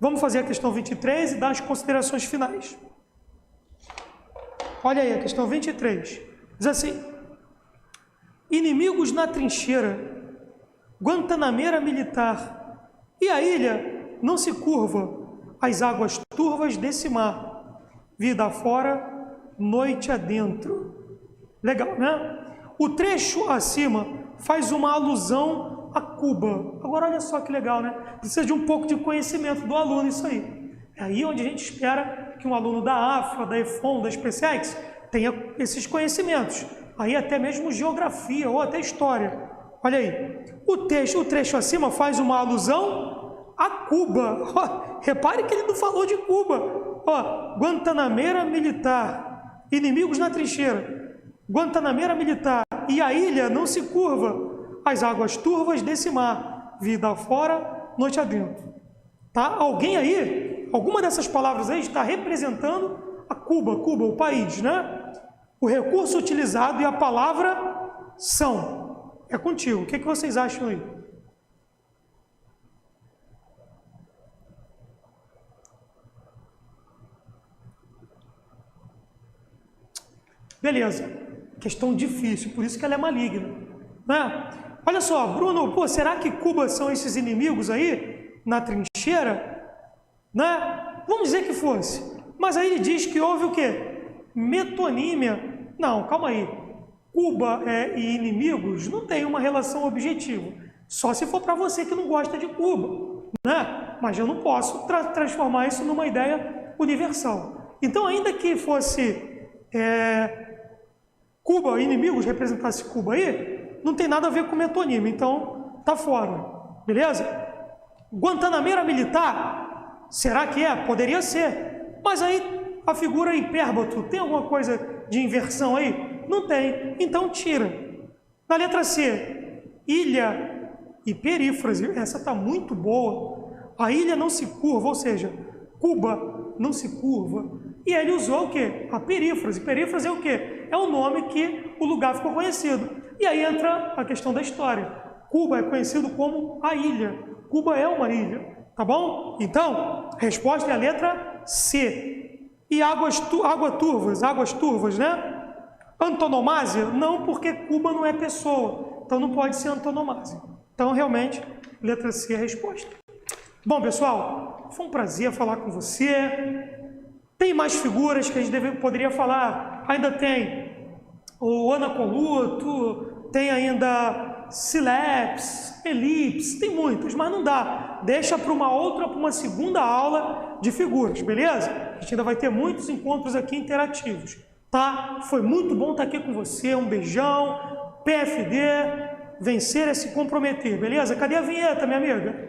Vamos fazer a questão 23 e dar as considerações finais. Olha aí, a questão 23. Diz assim: inimigos na trincheira, Guantanameira militar, e a ilha não se curva, as águas turvas desse mar, vida afora, noite adentro. Legal, né? O trecho acima faz uma alusão a Cuba. Agora olha só que legal, né? Precisa de um pouco de conhecimento do aluno isso aí. É aí onde a gente espera que um aluno da AFA, da EFON, da SpaceX tenha esses conhecimentos. Aí até mesmo geografia ou até história. Olha aí. O trecho acima faz uma alusão a Cuba. Repare que ele não falou de Cuba. Guantanameira militar, inimigos na trincheira, Guantanameira militar, e a ilha não se curva, as águas turvas desse mar, vida afora, noite adentro. Tá? Alguém aí, alguma dessas palavras aí está representando a Cuba, o país, né? O recurso utilizado e a palavra são. É contigo. O que vocês acham aí? Beleza. Questão difícil, por isso que ela é maligna, né? Olha só, Bruno, será que Cuba são esses inimigos aí, na trincheira? Né? Vamos dizer que fosse. Mas aí ele diz que houve o quê? Metonímia. Não, calma aí. Cuba e inimigos não tem uma relação objetiva. Só se for para você que não gosta de Cuba, né? Mas eu não posso transformar isso numa ideia universal. Então, ainda que fosse Cuba, inimigos, representasse Cuba aí, não tem nada a ver com metonímia, então tá fora, beleza? Guantanameira militar, será que é? Poderia ser, mas aí a figura hipérbato, tem alguma coisa de inversão aí? Não tem, então tira. Na letra C, ilha e perífrase, essa tá muito boa, a ilha não se curva, ou seja, Cuba não se curva, e ele usou o quê? A perífrase. Perífrase é o quê? É o nome que o lugar ficou conhecido. E aí entra a questão da história. Cuba é conhecido como a ilha. Cuba é uma ilha, tá bom? Então, a resposta é a letra C. E águas turvas, né? Antonomásia? Não, porque Cuba não é pessoa, então não pode ser antonomásia. Então, realmente, letra C é a resposta. Bom, pessoal, foi um prazer falar com você. Tem mais figuras que a gente poderia falar. Ainda tem o anacoluto, tem ainda síleps, elipse, tem muitas, mas não dá. Deixa para uma segunda aula de figuras, beleza? A gente ainda vai ter muitos encontros aqui interativos, tá? Foi muito bom estar aqui com você. Um beijão. PFD, vencer é se comprometer, beleza? Cadê a vinheta, minha amiga?